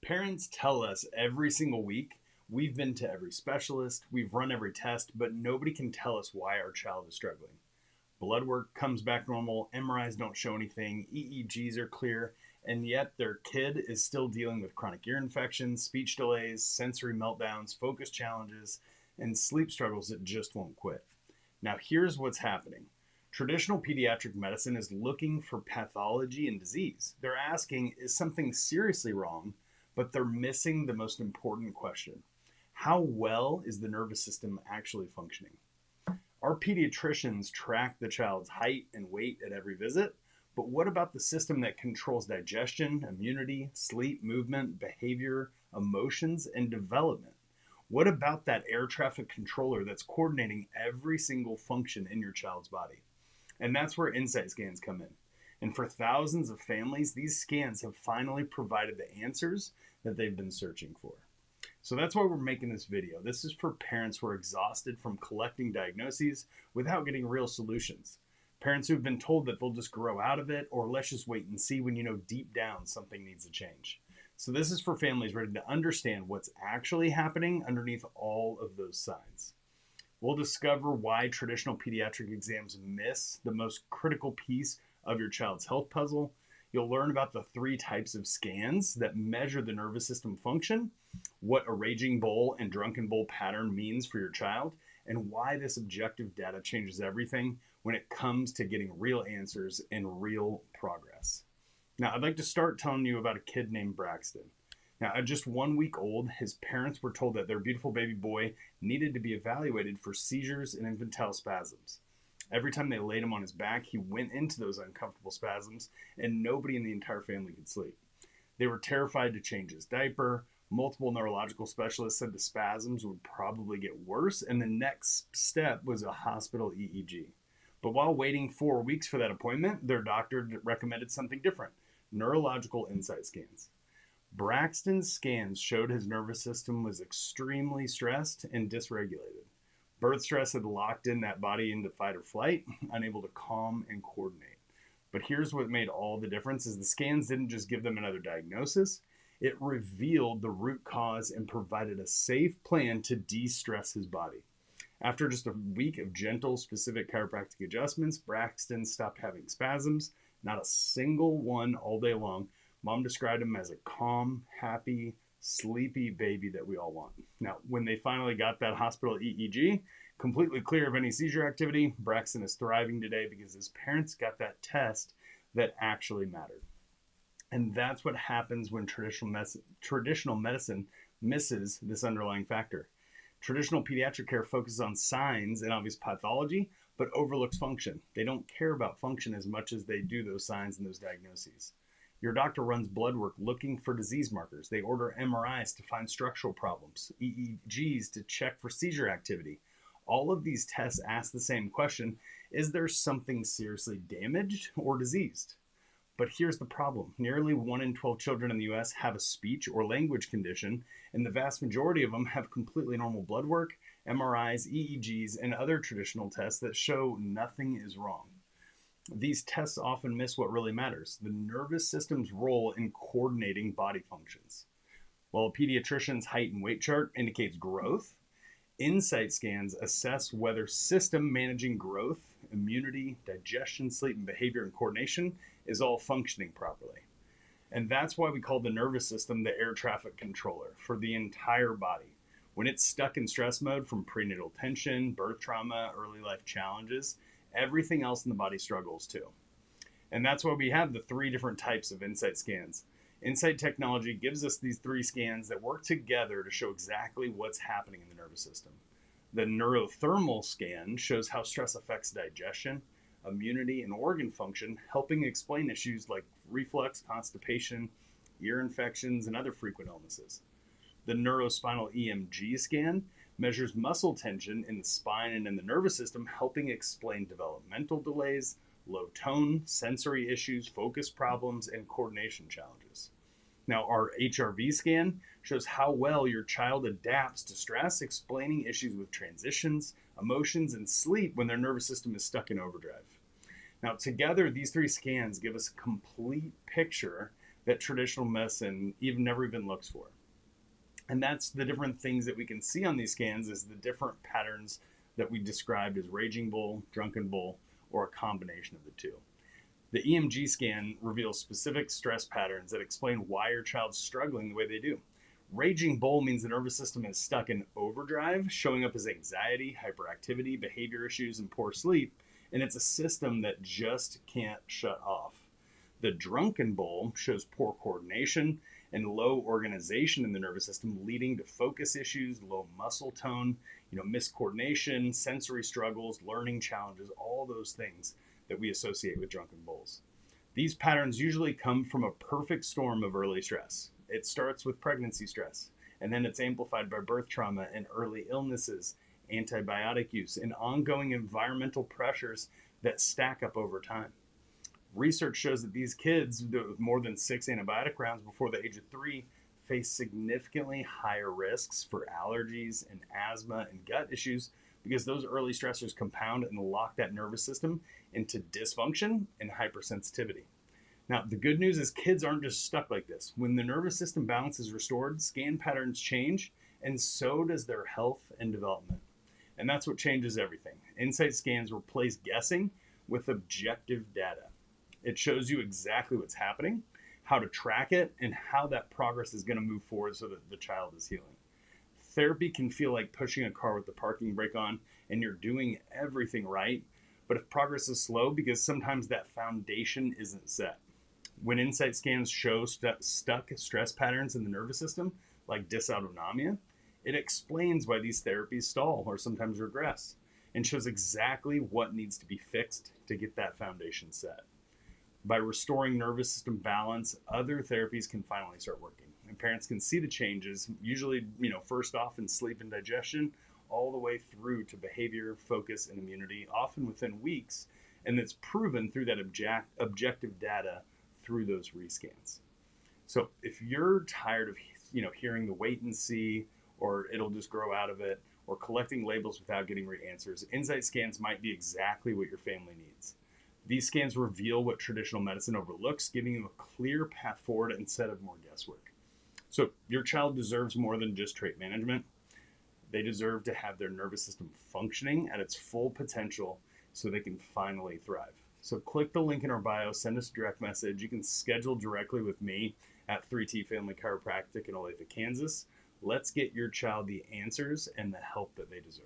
Parents tell us every single week we've been to every specialist, we've run every test, but nobody can tell us why our child is struggling. Blood work comes back normal, MRIs don't show anything, EEGs are clear, and yet their kid is still dealing with chronic ear infections, speech delays, sensory meltdowns, focus challenges, and sleep struggles that just won't quit. Now, here's what's happening. Traditional pediatric medicine is looking for pathology and disease. They're asking, is something seriously wrong? But they're missing the most important question. How well is the nervous system actually functioning? Our pediatricians track the child's height and weight at every visit, but what about the system that controls digestion, immunity, sleep, movement, behavior, emotions, and development? What about that air traffic controller that's coordinating every single function in your child's body? And that's where insight scans come in. And for thousands of families, these scans have finally provided the answers that they've been searching for. So that's why we're making this video. This is for parents who are exhausted from collecting diagnoses without getting real solutions. Parents who've been told that they'll just grow out of it, or let's just wait and see, when you know deep down something needs to change. So this is for families ready to understand what's actually happening underneath all of those signs. We'll discover why traditional pediatric exams miss the most critical piece of your child's health puzzle. You'll learn about the 3 types of scans that measure the nervous system function, what a raging bull and drunken bull pattern means for your child, and why this objective data changes everything when it comes to getting real answers and real progress. Now, I'd like to start telling you about a kid named Braxton. Now, at just 1 week old, his parents were told that their beautiful baby boy needed to be evaluated for seizures and infantile spasms. Every time they laid him on his back, he went into those uncomfortable spasms, and nobody in the entire family could sleep. They were terrified to change his diaper. Multiple neurological specialists said the spasms would probably get worse, and the next step was a hospital EEG. But while waiting 4 weeks for that appointment, their doctor recommended something different: neurological insight scans. Braxton's scans showed his nervous system was extremely stressed and dysregulated. Birth stress had locked in that body into fight or flight, unable to calm and coordinate. But here's what made all the difference: is the scans didn't just give them another diagnosis, it revealed the root cause and provided a safe plan to de-stress his body. After just a week of gentle, specific chiropractic adjustments, Braxton stopped having spasms, not a single one all day long. Mom described him as a calm, happy, sleepy baby that we all want. Now, when they finally got that hospital EEG, completely clear of any seizure activity, Braxton is thriving today because his parents got that test that actually mattered. And that's what happens when traditional medicine misses this underlying factor. Traditional pediatric care focuses on signs and obvious pathology, but overlooks function. They don't care about function as much as they do those signs and those diagnoses. Your doctor runs blood work looking for disease markers. They order MRIs to find structural problems, EEGs to check for seizure activity. All of these tests ask the same question: is there something seriously damaged or diseased? But here's the problem. Nearly 1 in 12 children in the US have a speech or language condition, and the vast majority of them have completely normal blood work, MRIs, EEGs, and other traditional tests that show nothing is wrong. These tests often miss what really matters: the nervous system's role in coordinating body functions. While a pediatrician's height and weight chart indicates growth, insight scans assess whether system managing growth, immunity, digestion, sleep, and behavior and coordination is all functioning properly. And that's why we call the nervous system the air traffic controller for the entire body. When it's stuck in stress mode from prenatal tension, birth trauma, early life challenges, everything else in the body struggles too. And that's why we have the 3 different types of insight scans. Insight technology gives us these 3 scans that work together to show exactly what's happening in the nervous system. The neurothermal scan shows how stress affects digestion, immunity, and organ function, helping explain issues like reflux, constipation, ear infections, and other frequent illnesses. The neurospinal EMG scan measures muscle tension in the spine and in the nervous system, helping explain developmental delays, low tone, sensory issues, focus problems, and coordination challenges. Now, our HRV scan shows how well your child adapts to stress, explaining issues with transitions, emotions, and sleep when their nervous system is stuck in overdrive. Now, together, these 3 scans give us a complete picture that traditional medicine even never even looks for. And that's the different things that we can see on these scans is the different patterns that we described as raging bull, drunken bull, or a combination of the two. The EMG scan reveals specific stress patterns that explain why your child's struggling the way they do. Raging bull means the nervous system is stuck in overdrive, showing up as anxiety, hyperactivity, behavior issues, and poor sleep, and it's a system that just can't shut off. The drunken bull shows poor coordination and low organization in the nervous system, leading to focus issues, low muscle tone, miscoordination, sensory struggles, learning challenges, all those things that we associate with drunken bulls. These patterns usually come from a perfect storm of early stress. It starts with pregnancy stress, and then it's amplified by birth trauma and early illnesses, antibiotic use, and ongoing environmental pressures that stack up over time. Research shows that these kids with more than 6 antibiotic rounds before the age of 3 face significantly higher risks for allergies and asthma and gut issues because those early stressors compound and lock that nervous system into dysfunction and hypersensitivity. Now, the good news is kids aren't just stuck like this. When the nervous system balance is restored, scan patterns change, and so does their health and development. And that's what changes everything. Insight scans replace guessing with objective data. It shows you exactly what's happening, how to track it, and how that progress is going to move forward so that the child is healing. Therapy can feel like pushing a car with the parking brake on and you're doing everything right, but if progress is slow, because sometimes that foundation isn't set. When insight scans show stuck stress patterns in the nervous system, like dysautonomia, it explains why these therapies stall or sometimes regress and shows exactly what needs to be fixed to get that foundation set. By restoring nervous system balance, other therapies can finally start working. And parents can see the changes, usually, first off in sleep and digestion, all the way through to behavior, focus, and immunity, often within weeks. And it's proven through that objective data through those rescans. So if you're tired of, hearing the wait and see, or it'll just grow out of it, or collecting labels without getting answers, insight scans might be exactly what your family needs. These scans reveal what traditional medicine overlooks, giving you a clear path forward instead of more guesswork. So your child deserves more than just trait management. They deserve to have their nervous system functioning at its full potential so they can finally thrive. So click the link in our bio, send us a direct message. You can schedule directly with me at 3T Family Chiropractic in Olathe, Kansas. Let's get your child the answers and the help that they deserve.